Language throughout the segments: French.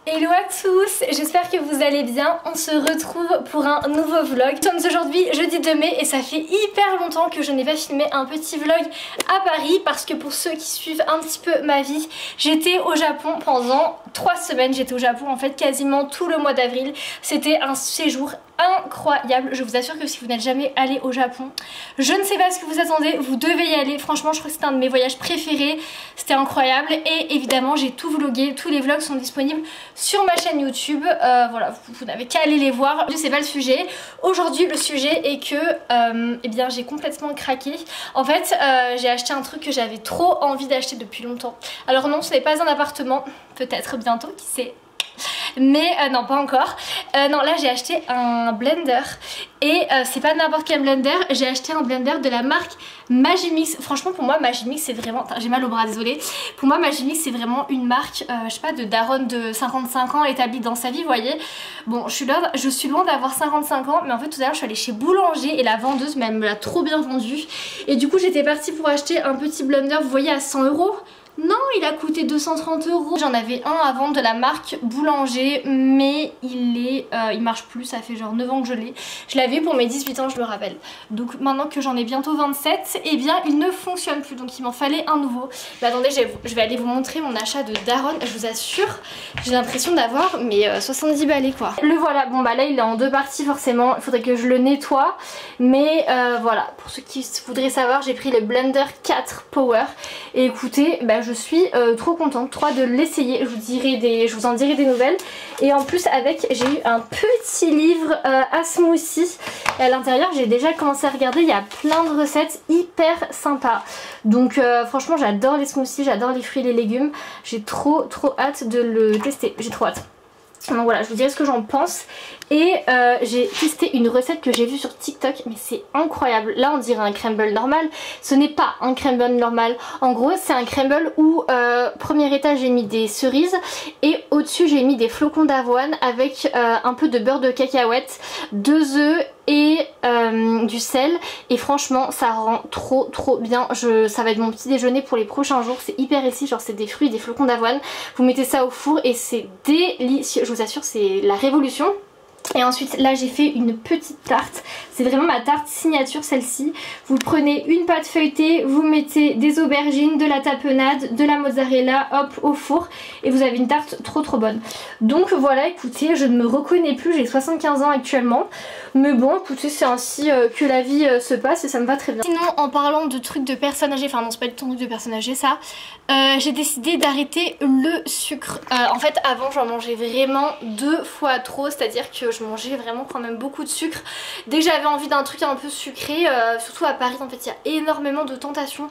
Hello à tous, j'espère que vous allez bien. On se retrouve pour un nouveau vlog. Nous sommes aujourd'hui jeudi 2 mai et ça fait hyper longtemps que je n'ai pas filmé un petit vlog à Paris parce que pour ceux qui suivent un petit peu ma vie, j'étais au Japon pendant 3 semaines. J'étais au Japon en fait quasiment tout le mois d'avril. C'était un séjour incroyable. Je vous assure que si vous n'êtes jamais allé au Japon, je ne sais pas ce que vous attendez, vous devez y aller. Franchement, je crois que c'était un de mes voyages préférés. C'était incroyable et évidemment j'ai tout vlogué. Tous les vlogs sont disponibles sur ma chaîne YouTube. Voilà, vous n'avez qu'à aller les voir. C'est pas le sujet. Aujourd'hui, le sujet est que eh bien, j'ai complètement craqué. En fait, j'ai acheté un truc que j'avais trop envie d'acheter depuis longtemps. Alors non, ce n'est pas un appartement. Peut-être bientôt, qui sait. Mais non, pas encore. Non, là j'ai acheté un blender et c'est pas n'importe quel blender. J'ai acheté un blender de la marque Magimix. Franchement, pour moi Magimix c'est vraiment... J'ai mal au bras, désolé. Pour moi Magimix c'est vraiment une marque, je sais pas, de daronne de 55 ans établie dans sa vie, vous voyez. Bon, je suis loin d'avoir 55 ans, mais en fait tout à l'heure je suis allée chez Boulanger et la vendeuse, mais elle me l'a trop bien vendu. Et du coup j'étais partie pour acheter un petit blender, vous voyez, à 100 €. Non, il a coûté 230 €. J'en avais un avant de la marque Boulanger, mais il marche plus, ça fait genre 9 ans que je l'ai. Je l'avais pour mes 18 ans, je me rappelle. Donc maintenant que j'en ai bientôt 27, eh bien il ne fonctionne plus, donc il m'en fallait un nouveau. Mais attendez, je vais aller vous montrer mon achat de daronne. Je vous assure, j'ai l'impression d'avoir mais 70 balais quoi. Le voilà, bon bah là il est en 2 parties forcément, il faudrait que je le nettoie. Mais voilà, pour ceux qui voudraient savoir, j'ai pris le Blender 4 Power. Et écoutez, bah je suis trop contente, trop de l'essayer. Je vous en dirai des nouvelles. Et en plus avec, j'ai eu un petit livre à smoothie. Et à l'intérieur j'ai déjà commencé à regarder, il y a plein de recettes hyper sympas. Donc franchement j'adore les smoothies, j'adore les fruits et les légumes. J'ai trop hâte de le tester, j'ai trop hâte. Donc voilà, je vous dirai ce que j'en pense. Et j'ai testé une recette que j'ai vue sur TikTok, mais c'est incroyable. Là on dirait un crumble normal, ce n'est pas un crumble normal. En gros c'est un crumble où premier étage j'ai mis des cerises et au-dessus j'ai mis des flocons d'avoine avec un peu de beurre de cacahuète, 2 œufs et du sel. Et franchement ça rend trop bien. Ça va être mon petit déjeuner pour les prochains jours. C'est hyper healthy, genre c'est des fruits et des flocons d'avoine. Vous mettez ça au four et c'est délicieux, je vous assure, c'est la révolution. Et ensuite là j'ai fait une petite tarte, c'est vraiment ma tarte signature celle-ci. Vous prenez une pâte feuilletée, vous mettez des aubergines, de la tapenade, de la mozzarella, hop, au four et vous avez une tarte trop bonne. Donc voilà, écoutez, je ne me reconnais plus, j'ai 75 ans actuellement. Mais bon, écoutez, c'est ainsi que la vie se passe et ça me va très bien. Sinon, en parlant de trucs de personnes âgées, enfin non c'est pas du tout un truc de personnes âgées ça, j'ai décidé d'arrêter le sucre. En fait avant j'en mangeais vraiment 2 fois trop, c'est-à-dire que je mangeais vraiment quand même beaucoup de sucre. Dès que j'avais envie d'un truc un peu sucré, surtout à Paris en fait il y a énormément de tentations.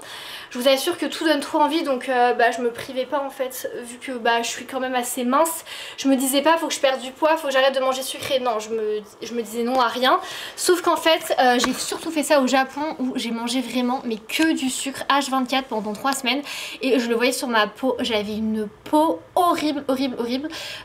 Je vous assure que tout donne trop envie, donc je me privais pas en fait, vu que je suis quand même assez mince. Je me disais pas faut que je perde du poids, faut que j'arrête de manger sucré. Non, je me disais non à rien. Sauf qu'en fait j'ai surtout fait ça au Japon où j'ai mangé vraiment mais que du sucre H24 pendant 3 semaines. Et je le voyais sur ma peau, j'avais une peau horrible.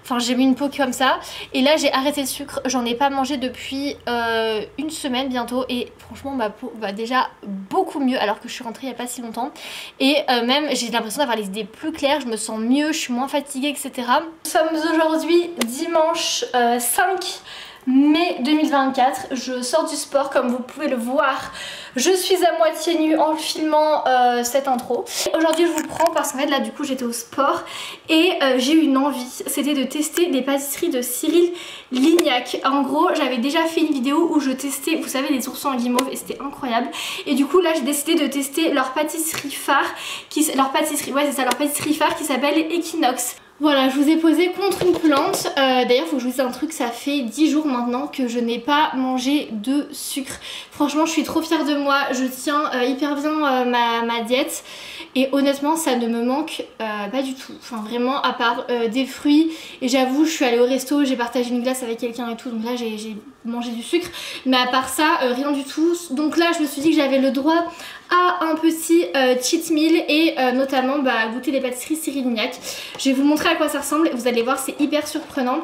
Enfin j'ai mis une peau comme ça. Et là j'ai arrêté le sucre, j'en ai pas mangé depuis 1 semaine bientôt. Et franchement ma peau va déjà beaucoup mieux alors que je suis rentrée il y a pas si longtemps. Et même j'ai l'impression d'avoir les idées plus claires, je me sens mieux, je suis moins fatiguée, etc. Nous sommes aujourd'hui dimanche 5 mai 2024, je sors du sport comme vous pouvez le voir. Je suis à moitié nue en filmant cette intro. Aujourd'hui je vous prends parce qu'en fait là du coup j'étais au sport et j'ai eu une envie, c'était de tester des pâtisseries de Cyril Lignac. En gros j'avais déjà fait une vidéo où je testais, vous savez, les oursons en guimauve et c'était incroyable. Et du coup là j'ai décidé de tester leur pâtisserie phare, leur pâtisserie phare qui s'appelle Equinox. Voilà, je vous ai posé contre une plante. D'ailleurs, faut que je vous dise un truc, ça fait 10 jours maintenant que je n'ai pas mangé de sucre. Franchement, je suis trop fière de moi. Je tiens hyper bien ma diète. Et honnêtement, ça ne me manque pas du tout. Enfin, vraiment, à part des fruits. Et j'avoue, je suis allée au resto, j'ai partagé une glace avec quelqu'un et tout. Donc là, j'ai mangé du sucre. Mais à part ça, rien du tout. Donc là, je me suis dit que j'avais le droit à un petit cheat meal et notamment goûter les pâtisseries Cyril Lignac. Je vais vous montrer à quoi ça ressemble, vous allez voir, c'est hyper surprenant.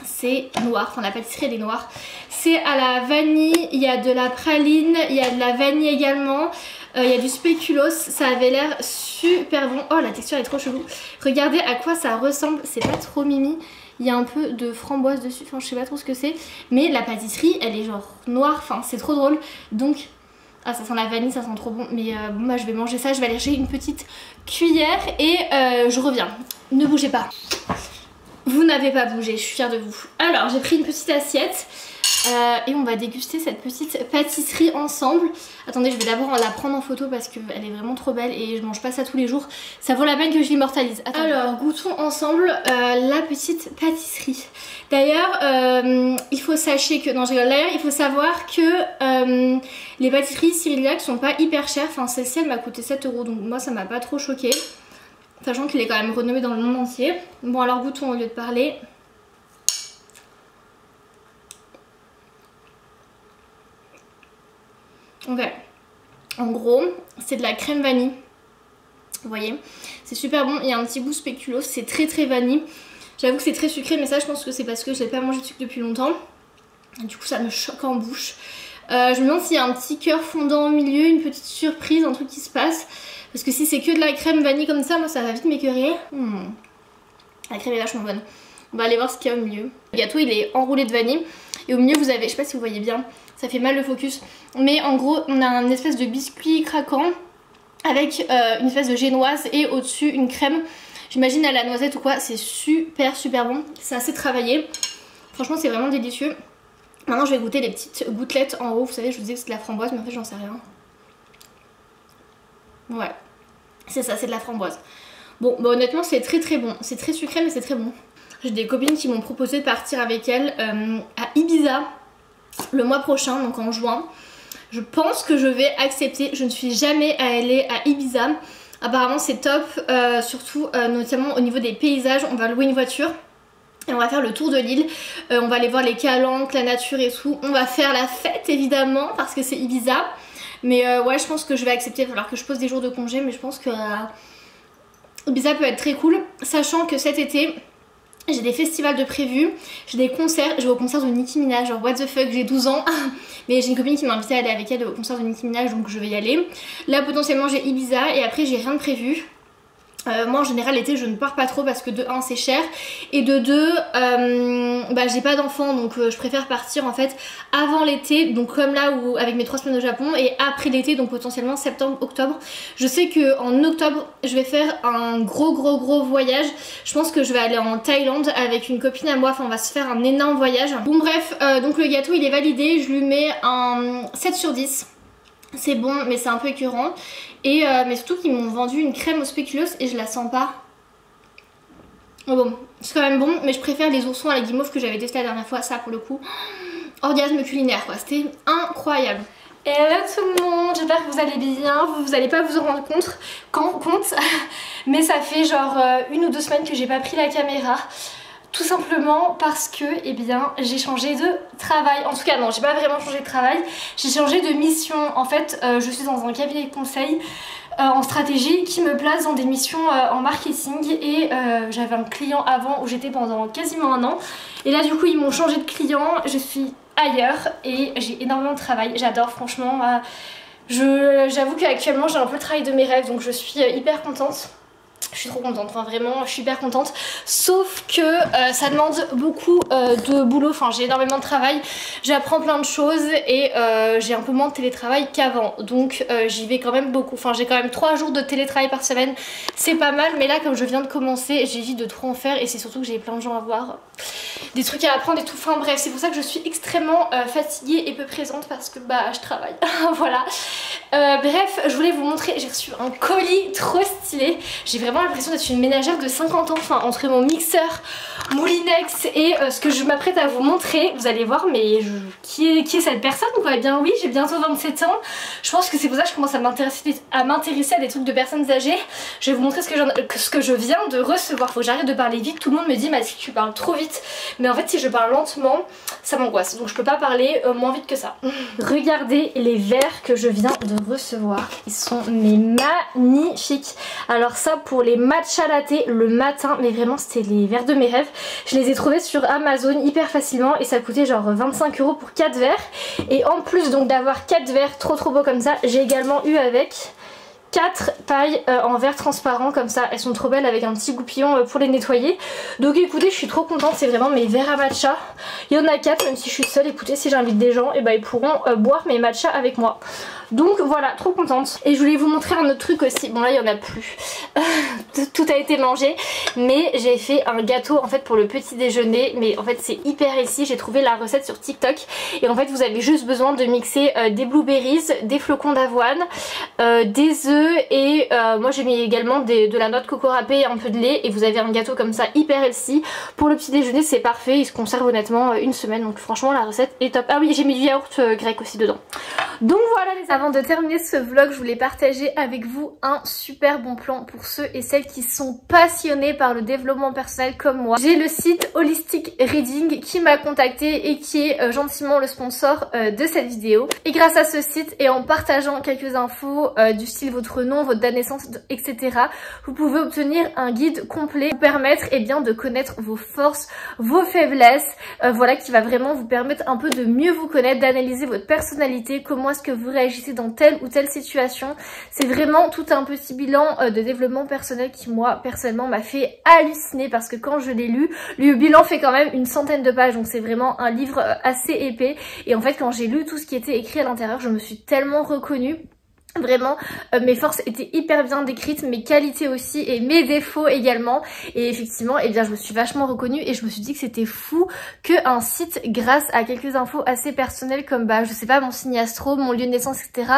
C'est noir, enfin la pâtisserie elle est noire. C'est à la vanille, il y a de la praline, il y a de la vanille également. Il y a du spéculoos, ça avait l'air super bon. Oh la texture est trop chelou. Regardez à quoi ça ressemble, c'est pas trop mimi. Il y a un peu de framboise dessus, enfin je sais pas trop ce que c'est. Mais la pâtisserie elle est genre noire, enfin c'est trop drôle. Donc, ah ça sent la vanille, ça sent trop bon. Mais bon, moi je vais manger ça, je vais aller chercher une petite cuillère et je reviens. Ne bougez pas. Vous n'avez pas bougé, je suis fière de vous. Alors j'ai pris une petite assiette. Et on va déguster cette petite pâtisserie ensemble. Attendez, je vais d'abord la prendre en photo parce qu'elle est vraiment trop belle et je mange pas ça tous les jours. Ça vaut la peine que je l'immortalise. Alors, goûtons ensemble la petite pâtisserie. D'ailleurs, il faut sachez que... Non, je rigole. D'ailleurs, il faut savoir que les pâtisseries Cyrillac sont pas hyper chères. Enfin, celle-ci, elle m'a coûté 7 €. Donc moi, ça m'a pas trop choquée. Sachant qu'il est quand même renommé dans le monde entier. Bon, alors goûtons au lieu de parler. Ok, en gros c'est de la crème vanille, vous voyez, c'est super bon, il y a un petit goût spéculoos, c'est très vanille. J'avoue que c'est très sucré mais ça je pense que c'est parce que je n'ai pas mangé de sucre depuis longtemps. Du coup ça me choque en bouche. Je me demande s'il y a un petit cœur fondant au milieu, une petite surprise, un truc qui se passe. Parce que si c'est que de la crème vanille comme ça, moi ça va vite m'écœurer. La crème est vachement bonne. On va aller voir ce qu'il y a au milieu. Le gâteau il est enroulé de vanille. Et au milieu vous avez, je sais pas si vous voyez bien, ça fait mal le focus. Mais en gros on a un espèce de biscuit craquant avec une espèce de génoise et au-dessus une crème. J'imagine à la noisette ou quoi, c'est super bon. C'est assez travaillé. Franchement c'est vraiment délicieux. Maintenant je vais goûter les petites gouttelettes en haut. Vous savez je vous disais que c'est de la framboise mais en fait j'en sais rien. Ouais, c'est ça, c'est de la framboise. Bon bah honnêtement c'est très bon. C'est très sucré mais c'est très bon. J'ai des copines qui m'ont proposé de partir avec elles à Ibiza le mois prochain, donc en juin. Je pense que je vais accepter. Je ne suis jamais allée à Ibiza. Apparemment c'est top, surtout notamment au niveau des paysages. On va louer une voiture et on va faire le tour de l'île. On va aller voir les calanques, la nature et tout. On va faire la fête évidemment parce que c'est Ibiza. Mais ouais je pense que je vais accepter. Il va falloir que je pose des jours de congé, mais je pense que Ibiza peut être très cool. Sachant que cet été... j'ai des festivals de prévus, j'ai des concerts, je vais au concert de Nicki Minaj, genre what the fuck, j'ai 12 ans. Mais j'ai une copine qui m'a invité à aller avec elle au concert de Nicki Minaj, donc je vais y aller. Là potentiellement j'ai Ibiza et après j'ai rien de prévu. Moi en général l'été je ne pars pas trop parce que de 1 c'est cher et de 2 bah, j'ai pas d'enfants donc je préfère partir en fait avant l'été, donc comme là où avec mes 3 semaines au Japon, et après l'été donc potentiellement septembre, octobre. Je sais que en octobre je vais faire un gros voyage. Je pense que je vais aller en Thaïlande avec une copine à moi, enfin on va se faire un énorme voyage. Bon bref, donc le gâteau il est validé, je lui mets un 7 sur 10. C'est bon mais c'est un peu écœurant. Et mais surtout qu'ils m'ont vendu une crème au spéculoos et je la sens pas. Oh bon, c'est quand même bon, mais je préfère les oursons à la guimauve que j'avais testé la dernière fois. Ça pour le coup, orgasme culinaire quoi, c'était incroyable. Hello tout le monde, j'espère que vous allez bien. Vous allez pas vous en rendre compte mais ça fait genre 1 ou 2 semaines que j'ai pas pris la caméra. Tout simplement parce que eh bien j'ai changé de travail. En tout cas non, j'ai pas vraiment changé de travail, j'ai changé de mission. En fait je suis dans un cabinet de conseil en stratégie qui me place dans des missions en marketing. Et j'avais un client avant où j'étais pendant quasiment 1 an. Et là du coup ils m'ont changé de client, je suis ailleurs et j'ai énormément de travail. J'adore franchement. J'avoue qu'actuellement j'ai un peu le travail de mes rêves, donc je suis hyper contente. Je suis trop contente, enfin vraiment je suis hyper contente. Sauf que ça demande beaucoup de boulot, enfin j'ai énormément de travail. J'apprends plein de choses et j'ai un peu moins de télétravail qu'avant. Donc j'y vais quand même beaucoup, enfin j'ai quand même 3 jours de télétravail par semaine. C'est pas mal, mais là comme je viens de commencer j'évite de trop en faire. Et c'est surtout que j'ai plein de gens à voir, des trucs à apprendre et tout, enfin bref. C'est pour ça que je suis extrêmement fatiguée et peu présente parce que bah je travaille. Voilà. Bref, je voulais vous montrer, j'ai reçu un colis trop stylé. J'ai vraiment l'impression d'être une ménagère de 50 ans, enfin entre mon mixeur, Moulinex et ce que je m'apprête à vous montrer, vous allez voir. Mais qui est cette personne quoi? Eh bien oui, j'ai bientôt 27 ans. Je pense que c'est pour ça que je commence à m'intéresser à des trucs de personnes âgées. Je vais vous montrer ce que je viens de recevoir. Faut que j'arrête de parler vite, tout le monde me dit Mathilde tu parles trop vite. Mais en fait si je parle lentement ça m'angoisse, donc je peux pas parler moins vite que ça. Regardez les verres que je viens de recevoir, ils sont mais magnifiques. Alors ça pour les matcha latte le matin, mais vraiment c'était les verres de mes rêves. Je les ai trouvés sur Amazon hyper facilement et ça coûtait genre 25 € pour 4 verres. Et en plus donc d'avoir 4 verres trop beaux comme ça, j'ai également eu avec 4 pailles en verre transparent comme ça. Elles sont trop belles avec un petit goupillon pour les nettoyer. Donc écoutez, je suis trop contente, c'est vraiment mes verres à matcha. Il y en a 4 même si je suis seule. Écoutez, si j'invite des gens, et ben ils pourront boire mes matchas avec moi. Donc voilà, trop contente. Et je voulais vous montrer un autre truc aussi. Bon là il n'y en a plus. Tout a été mangé. Mais j'ai fait un gâteau en fait pour le petit déjeuner. Mais en fait c'est hyper healthy. J'ai trouvé la recette sur TikTok. Et en fait vous avez juste besoin de mixer des blueberries, des flocons d'avoine, des œufs et moi j'ai mis également de la noix de coco râpée et un peu de lait. Et vous avez un gâteau comme ça hyper healthy. Pour le petit déjeuner c'est parfait. Il se conserve honnêtement une semaine. Donc franchement la recette est top. Ah oui, j'ai mis du yaourt grec aussi dedans. Donc voilà les amis. Avant de terminer ce vlog, je voulais partager avec vous un super bon plan pour ceux et celles qui sont passionnés par le développement personnel comme moi. J'ai le site Holistic Reading qui m'a contacté et qui est gentiment le sponsor de cette vidéo. Et grâce à ce site et en partageant quelques infos du style votre nom, votre date de naissance, etc. vous pouvez obtenir un guide complet pour vous permettre bien de connaître vos forces, vos faiblesses, voilà, qui va vraiment vous permettre un peu de mieux vous connaître, d'analyser votre personnalité, comment est-ce que vous réagissez dans telle ou telle situation. C'est vraiment tout un petit bilan de développement personnel qui moi personnellement m'a fait halluciner parce que quand je l'ai lu, le bilan fait quand même une centaine de pages, donc c'est vraiment un livre assez épais. Et en fait quand j'ai lu tout ce qui était écrit à l'intérieur, je me suis tellement reconnue. Vraiment mes forces étaient hyper bien décrites, mes qualités aussi et mes défauts également. Et effectivement bien je me suis vachement reconnue et je me suis dit que c'était fou qu'un site, grâce à quelques infos assez personnelles comme je sais pas, mon signe astro, mon lieu de naissance, etc.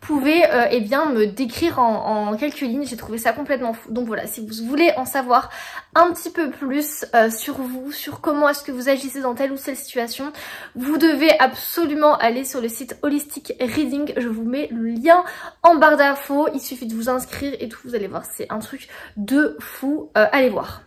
pouvait bien me décrire en quelques lignes. J'ai trouvé ça complètement fou. Donc voilà, si vous voulez en savoir un petit peu plus sur vous, sur comment est-ce que vous agissez dans telle ou telle situation, vous devez absolument aller sur le site Holistic Reading. Je vous mets le lien en barre d'infos, il suffit de vous inscrire et tout, vous allez voir, c'est un truc de fou, allez voir.